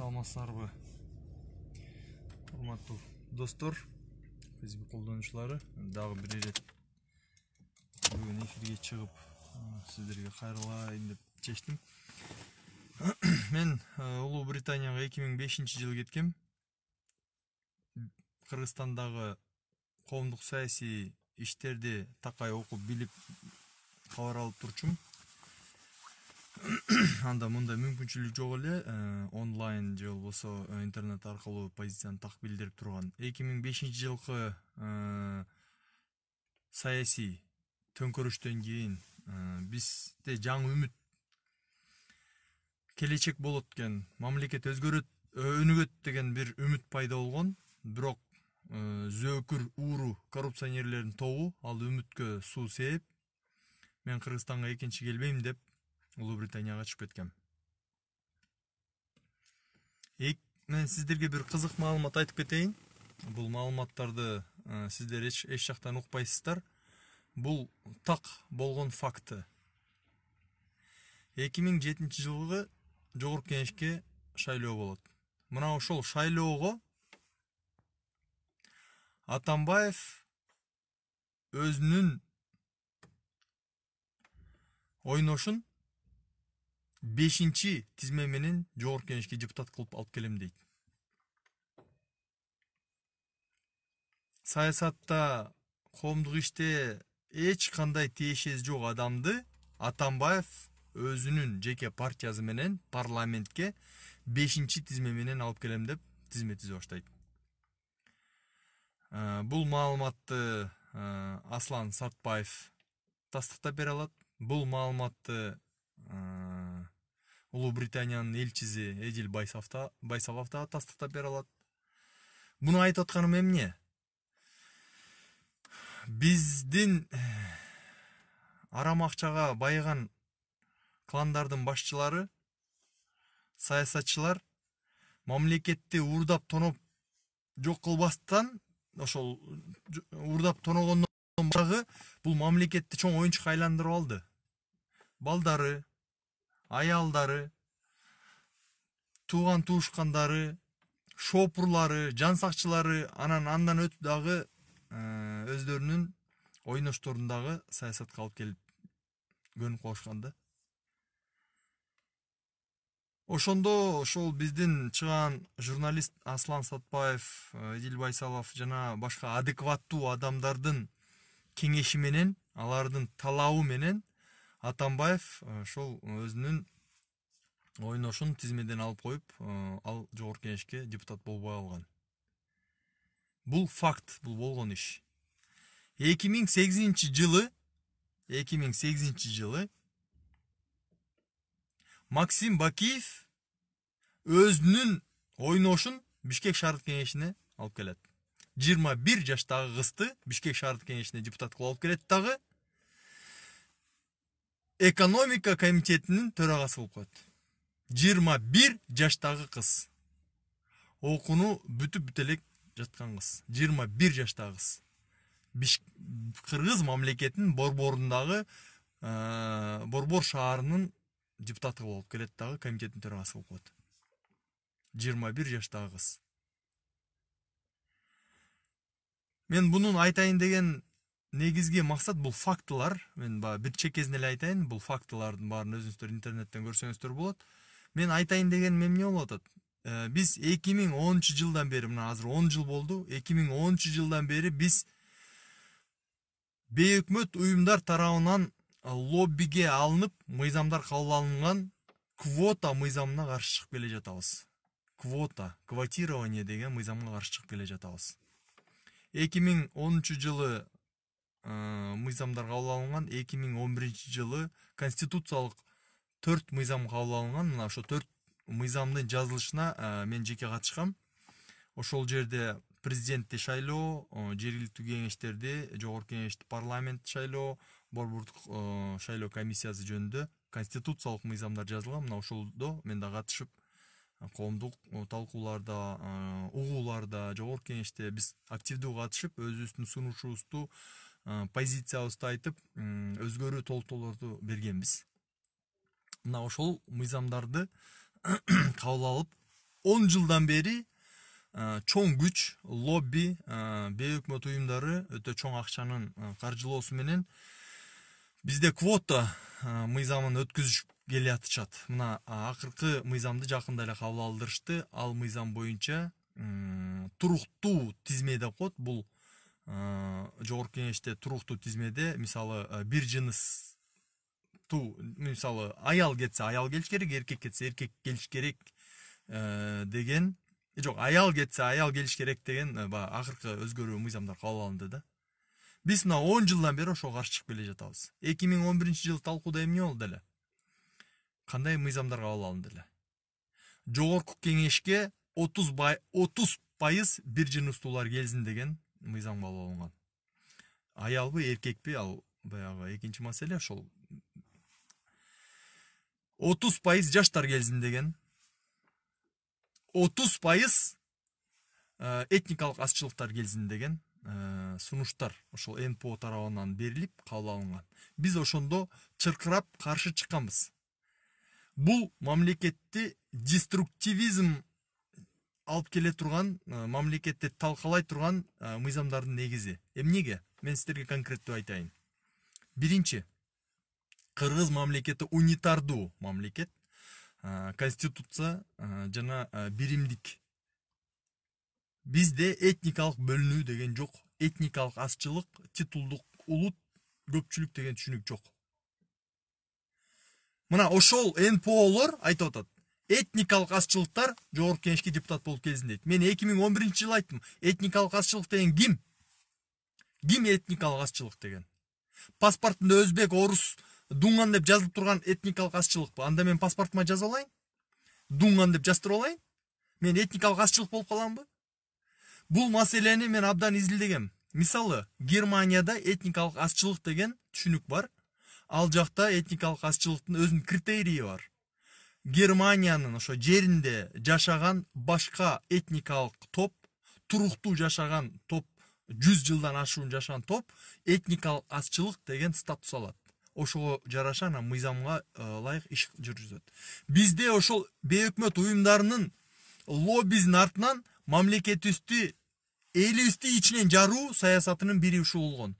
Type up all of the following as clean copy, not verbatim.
Саламатсыздарбы, урматтуу достор, Facebook колдонуучулары. Дагы бир ирет бүгүн эфирге чыгып, сиздерге кайрылайын деп чечтим. Мен Улуу Британияга 2005-жылы кеткем. Кыргызстандагы коомдук саясий иштерди такай окуп билип кабар алып турчумун. Анда мындай мүмкүнчүлүк жок эле, онлайн же болбосо интернет аркылуу позицияны так билдирип турган. 2005-жылкы саясий төңкөрүштөн кийин бизде жаңы үмүт, келечек болот экен, мамлекет өзгөрөт, өнүгөт деген бир үмүт пайда болгон. Бирок зөөкүр, ууру коррупционерлердин тобу ал үмүткө суу сээп, мен Кыргызстанга экинчи келбейм деп Улуу Британияга чыгып кеткем. Мен сиздерге бир кызык маалымат айтып кетейин. Бул маалыматтарды сиздер эч жактан укпайсыздар. Бул так болгон факты. 2007-жылы Жогорку Кеңешке шайлоо болот. Мына ошол шайлоого Атамбаев өзүнүн ойношун 5-чи тизме менен Жогорку Кеңешке депутат кылып алып келем дейт. Саясатта, коомдук иште эч кандай тиешеси жок адамды Атамбаев өзүнүн жеке партиясы менен парламентке 5-чи тизме менен алып келем деп тизме тизе баштайт. Бул маалыматты Аслан Сартбаев тастыктап бере алат. Бул маалыматты Улуу Британиянын элчиси Эдил Байсалов да тастыктап бере алат. Буну айтып атканым эмне? Биздин арам акчага байыган кландардын башчылары, саясатчылар мамлекетти уурдап тоноп жок кылбастан, ошол уурдап тоногондон башкы бул мамлекетти чоң оюнчукка айландырып алды. Балдары, аялдары, тууган туушкандары, шопурлары, жан сакчылары андан өтүп дагы өздөрүнүн ойношторундагы саясатка алып келип көнүп калышканда. Ошондо ошол биздин чыган журналист Аслан Сатпаев, Эдил Байсалов жана башка адекваттуу адамдардын кеңеши менен, алардын талабы менен Атамбаев ошол өзүнүн ойношун тизмеден алып коюп, ал Жогорку Кеңешке депутат болбой алган. Бул факт, бул болгон иш. 2008-жылы Максим Бакиев өзүнүн ойношун Бишкек шаардык кеңешине алып келет. 21 жаштагы кызды Бишкек шаардык кеңешине депутат кылып алып келет дагы экономика комитетинин төрагасы болуп коет. 21 жаштагы кыз. Окууну бүтүп элек жаткан кыз. 21 жаштагы кыз. Кыргыз мамлекетинин борборундагы Борбор шаарынын депутаты болуп келет дагы комитеттин төрагасы болуп коет. 21 жаштагы кыз. Мен бунун айтайын деген негизги максат бул фактылар. Мен бир чекесин эле айтайын, бул фактылардын баарын өзүңүздөр интернеттен көрсөңүздөр болот. Мен айтайын дегеним эмне болуп атат? Биз 2010-жылдан бери, мына азыр 10 жыл болду. 2010-жылдан бери биз бейөкмөт уюмдар тарабынан лоббиге алынып, мыйзамдар кабыл алынган квота мыйзамына каршы чыгып келе жатабыз. Квотирование деген мыйзамга каршы чыгып келе жатабыз. 2010-жылы мыйзамдар кабыл алынган, 2011-жылы конституциялык 4 мыйзам кабыл алынган. Мына ошо 4 мыйзамдын жазылышына мен жеке катышкам. Ошол жерде президентти шайлоо, жергиликтүү кеңештерди, Жогорку Кеңешти, парламент шайлоо, борбордук шайлоо комиссиясы жөнүндө конституциялык мыйзамдар жазылган. Мына ошолдо мен да катышып, коомдук талкууларда, угууларда, Жогорку Кеңеште биз активдүү катышып, өзүбүздүн сунушубузду, позициябызды айтып, өзгөрүү толуктоолорду бергенбиз. Мына ошол мыйзамдарды кабыл алып, 10 жылдан бери чоң күч, лобби, бейөкмөт уюмдары өтө чоң акчанын каржылоосу менен бизде квота мыйзамын өткүзүп келатышат. Мына акыркы мыйзамды жакында эле кабыл алдырышты. Ал мыйзам боюнча туруктуу тизме деп коет. Бул жогорку кеңеште туруктуу тизмеде мисалы бир жыныстуу, мисалы аял кетсе аял келиш керек, эркек кетсе эркек келиш керек деген, жок, аял кетсе аял келиш керек деген акыркы өзгөрүү мыйзамдар кабыл алынды да. Биз мына 10 жылдан бери ошого каршы чыгып келе жатабыз. 2011-жылы талкууда эмне болду эле? Кандай мыйзамдар кабыл алынды эле? Жогорку кеңешке 30% бир жыныстуулар келсин деген мыйзам кабыл алынган. Аялбы, эркекпи, ал баягы экинчи маселе. Ошол 30% жаштар келсин деген, 30% этникалык азчылыктар келсин деген сунуштар ошол НПО тарабынан берилип кабыл алынган. Биз ошондо чыркырап каршы чыкканбыз. Бул мамлекетти деструктивизм алып келе турган, мамлекетти талкалай турган мыйзамдардын негизи. Эмнеге? Мен силерге конкреттүү айтайын. Биринчи, Кыргыз мамлекети унитардуу мамлекет. Конституция жана биримдик. Бизде этникалык бөлүнүү деген жок. Этникалык азчылык, титулдук улут, көпчүлүк деген түшүнүк жок. Мына ошол НПОлор айтып атат. Этникалык азчылыктар жогорку кеңешке депутат болуп келсин дейт. Мен 2011-жылы айттым. Этникалык азчылык деген ким? Ким этникалык азчылык деген? Паспортунда өзбек, орус, дуңган деп жазылып турган этникалык азчылыкпы? Анда мен паспортума жазып алайын? Дуңган деп жаздырып алайын? Мен этникалык азчылык болуп каламбы? Бул маселени мен абдан изилдегем. Мисалы, Германияда этникалык азчылык деген түшүнүк бар. Ал жакта этникалык азчылыктын өзүнүн критерийи бар. Германиянын ошо жеринде жашаган башка этникалык топ, туруктуу жашаган топ, 100 жылдан ашуун жашаган топ этникалык азчылык деген статус алат. Ошого жараша анан мыйзамга ылайык иш жүргүзөт. Бизде ошол бейөкмөт уюмдарынын лоббисинин артынан мамлекетибизди элибизди ичинен жаруу саясатынын бири ушул болгон.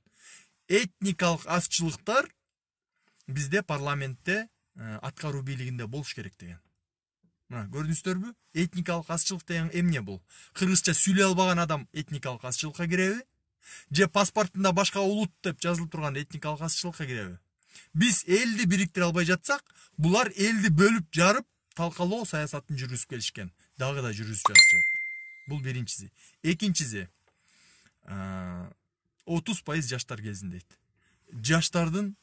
Этникалык азчылыктар бизде парламентте аткаруу бийлигинде болуш керек деген. Мына көрдүңүздөрбү? Этникалык азчылык деген эмне бул? Кыргызча сүйлөй албаган адам этникалык азчылыкка киреби? Же паспортунда башка улут деп жазылып турган этникалык азчылыкка киреби? Биз элди бириктире албай жатсак, булар элди бөлүп жарып, талкалоо саясатын жүргүзүп келишкен. Дагы да жүргүзүп жатышат. Бул биринчиси. Экинчиси, 30% жаштар келсин дейт. Жаштардын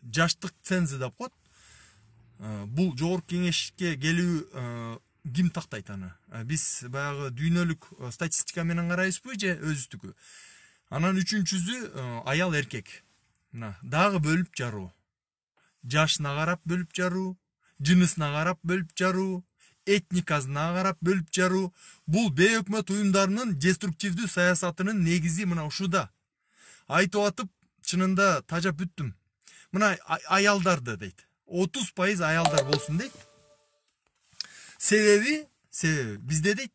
жаштык цензы деп коет. Бул жогорку кеңешке келүү ким тактайт аны? Биз баягы дүйнөлүк статистика менен карайбызбы же өзүбүздүкү? Анан үчүнчүсү аял эркек. Мына дагы бөлүп жаруу. Жашына карап бөлүп жаруу, жынысына карап бөлүп жаруу, этникасына карап бөлүп жаруу. Бул бейөкмөт уюмдарынын деструктивдүү саясатынын негизи мына ушуда. Айтып атып, чынында тажап бүттүм. Мына аялдарды дейт. 30% аялдар болсун дейт. Себеби бизде дейт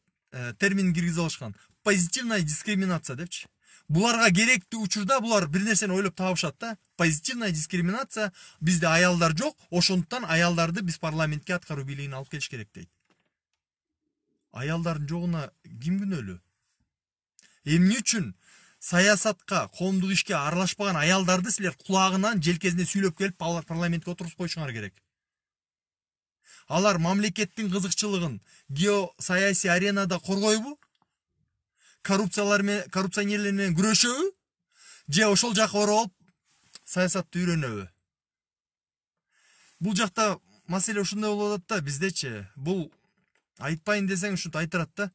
термин киргизип алышкан. Позитивная дискриминация депчи. Буларга керектүү учурда булар бир нерсени ойлоп табышат да. Позитивная дискриминация, бизде аялдар жок, ошондуктан аялдарды биз парламентке аткаруу бийлигине алып келиш керек дейт. Аялдардын жогуна ким күнөөлүү? Эмне үчүн саясатка, коомдук ишке аралашпаган аялдарды силер кулагынан, желкесине сүйлөп келип парламентке отыргузуп койушуңар керек? Алар мамлекеттин кызыкчылыгын геосаясий аренада коргойбу? Коррупционерлер менен күрөшөбү? Же ошол жака барып алып саясатты үйрөнөбү? Бул жакта маселе ушундай болуп атат да, биздечи. Бул айтпайын десең ушинтип айтырат да.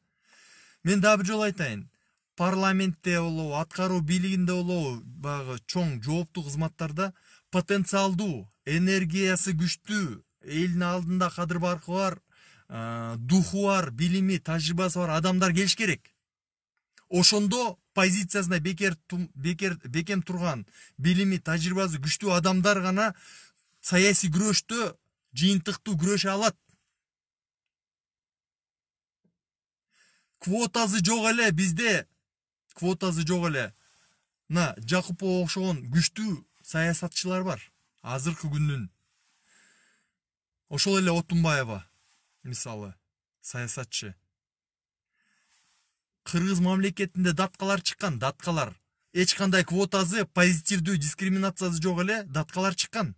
Мен дагы бир жолу айтайын. Парламентте болобу, аткаруу бийлигинде болобу, баягы чоң жооптуу кызматтарда потенциалдуу, энергиясы күчтүү, элдин алдында кадыр баркы бар, духу бар, билими, тажрыйбасы бар адамдар келиш керек. Ошондо позициясына бекем турган, билими, тажрыйбасы күчтүү адамдар гана саясий күрөштө жыйынтыктуу күрөшө алат. Квотасы жок эле бизде. Квотасы жок эле. Мына Жакупова окшогон күчтүү саясатчылар бар. Азыркы күндүн. Ошол эле Отунбаева мисалы саясатчы. Кыргыз мамлекетинде даткалар чыккан, даткалар. Эч кандай квотасы, позитивдүү дискриминациясы жок эле даткалар чыккан.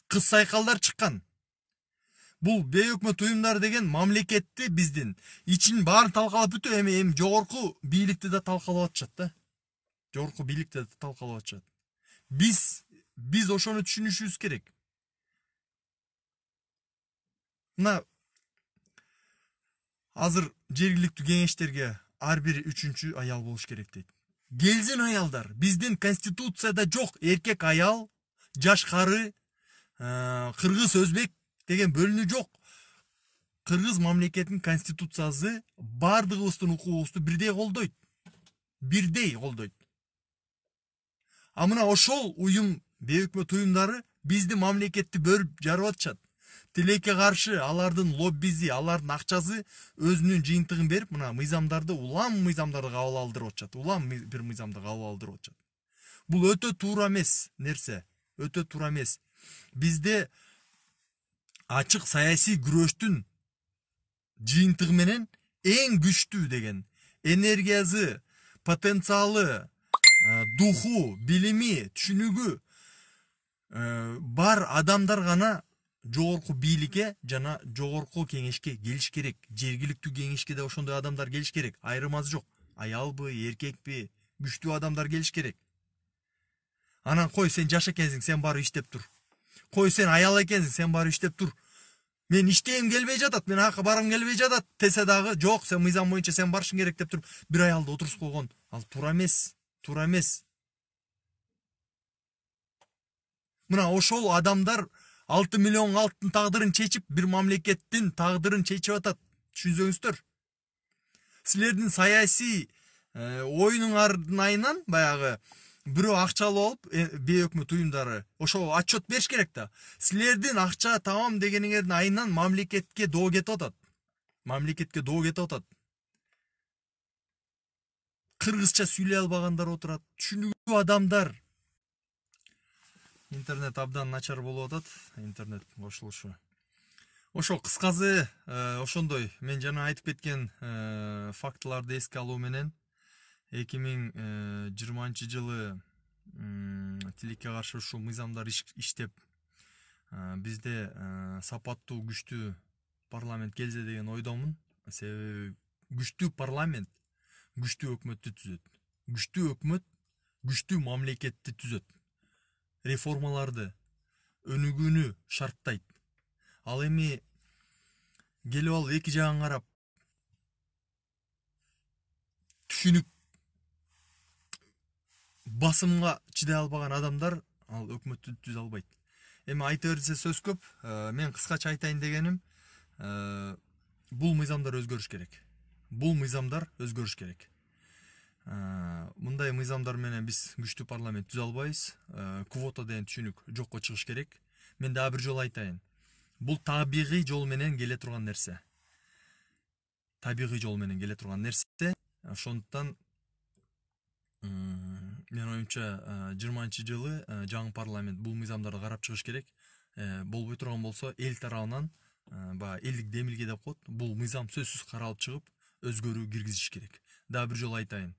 Кыз сайкалдар чыккан. Бул бейөкмөт уюмдар деген мамлекетти биздин ичин баарын талкалап бүтүп, эми жогорку бийликти да талкалап атышат да. Жогорку бийликти да талкалап атышат. Биз ошону түшүнүшүбүз керек. Мына азыр жергиликтүү кеңештерге ар бир 3-чү аял болуш керек дейт. Келсин аялдар. Биздин конституцияда жок эркек аял, жаш кары, кыргыз өзбек деген бөлүнүү жок. Кыргыз мамлекетинин конституциясы бардыгыбыздын укугубузду бирдей колдойт. Бирдей колдойт. А мына ошол уюм, бейөкмөт уюмдары биздин мамлекетти бөлүп жарып атышат. Тилекке каршы алардын лоббизи, алардын акчасы өзүнүн жыйынтыгын берип, мына мыйзамдарды, улам мыйзамдарды кабыл алдырып атышат. Улам бир мыйзамды кабыл алдырып атышат. Бул өтө туура эмес нерсе. Өтө туура эмес. Бизде ачык саясий күрөштүн жыйынтыгы менен эң күчтүү деген энергиясы, потенциалы, духу, билими, түшүнүгү бар адамдар гана жогорку бийликке жана жогорку кеңешке келиш керек. Жергиликтүү кеңешке да ошондой адамдар келиш керек. Айырмасы жок. Аялбы, эркекпи, күчтүү адамдар келиш керек. Анан кой, сен жаш экенсиң, сен барып иштеп тур. Кой, сен аял экенсиң, сен барып иштеп тур. Мен иштейм келбей жатат, мен акы баргым келбей жатат десе дагы, жок, сен мыйзам боюнча сен барышың керек деп туруп, бир аялды отурсуп койгон. Ал туура эмес. Туура эмес. Мына ошол адамдар 6 миллион халктын тагдырын чечип, бир мамлекеттин тагдырын чечип атат. Түшүнсөңүздөр. Силердин саясий оюнуңардын айынан баягы бирөө акчалуу алып, бейөкмөт уюмдары ошо отчет бериш керек да. Силердин акча табам дегениңердин айынан мамлекетке доо кетип атат. Мамлекетке доо кетип атат. Кыргызча сүйлөй албагандар отурат. Түшүнүгү адамдар. Интернет абдан начар болуп атат. Интернет кошулушу. Ошо кыскасы ошондой. Мен жана айтып кеткен фактыларды эске алуу менен 2020 жылы тилекке каршы ушул мыйзамдар иштеп, бизде сапаттуу күчтүү парламент келсе деген ойдомун. Себеби күчтүү парламент күчтүү өкмөттү түзөт. Күчтүү өкмөт күчтүү мамлекетти түзөт. Реформаларды өнүгүүнү шарттайт. Ал эми келип алып эки жагын карап түшүнүп басымга чыдай албаган адамдар ал өкмөттү түзө албайт. Эми айта берсе сөз көп. Мен кыскача айтайын дегеним, бул мыйзамдар өзгөрүш керек. Бул мыйзамдар өзгөрүш керек. Мындай мыйзамдар менен биз күчтүү парламент түзө албайбыз. Квота деген түшүнүк жокко чыгыш керек. Мен дагы бир жолу айтайын. Бул табигый жол менен келе турган нерсе. Табигый жол менен келе турган нерсе. Ошондуктан мен оюмча 20 жылы жаңы парламент бул мыйзамдарды карап чыгыш керек. Болбой турган болсо эл тарабынан элдик демилге деп коет. Бул мыйзам сөзсүз каралып чыгып, өзгөрүү киргизиш керек. Дагы бир жолу айтайын.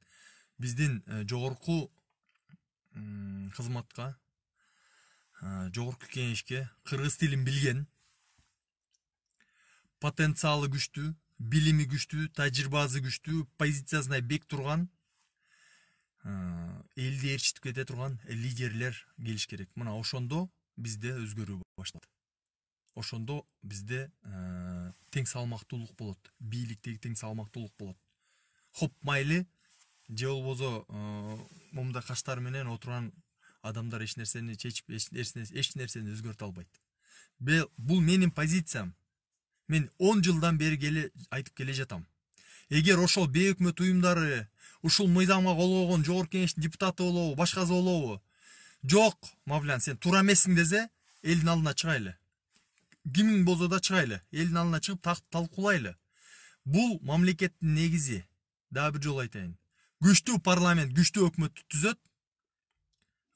Биздин жогорку кызматка, жогорку кеңешке кыргыз тилин билген, потенциалы күчтүү, билими күчтүү, тажрыйбасы күчтүү, позициясына бек турган, элди ээрчитип кете турган лидерлер келиш керек. Мына ошондо бизде өзгөрүү башталат. Ошондо бизде тең салмактуулук болот. Бийликтеги тең салмактуулук болот. Хоп майлы, же болбосо момундай каштар менен отурган адамдар эч нерсени чечип, эч нерсени өзгөртө албайт. Бул менин позициям. Мен 10 жылдан бери айтып келе жатам. Эгер ошол бейөкмөт уюмдары ушул мыйзамга кол койгон жогорку кеңештин депутаты болобу, башкасы болобу, жок, Мавлян, сен туура эмессиң десе, элдин алдына чыгайлы. Кимиң болсо да чыгайлы. Элдин алдына чыгып талкуулайлы. Бул мамлекеттин негизи. дагы бир жолу айтайын. Күчтүү парламент күчтүү өкмөттү түзөт.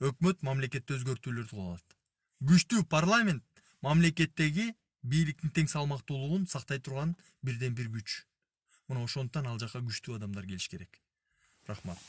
Өкмөт мамлекетте өзгөртүүлөрдү кыла алат. Күчтүү парламент мамлекеттеги бийликтин тең салмактуулугун сактай турган бирден бир күч. Мына ошондуктан ал жака күчтүү адамдар келиш керек. Рахмат.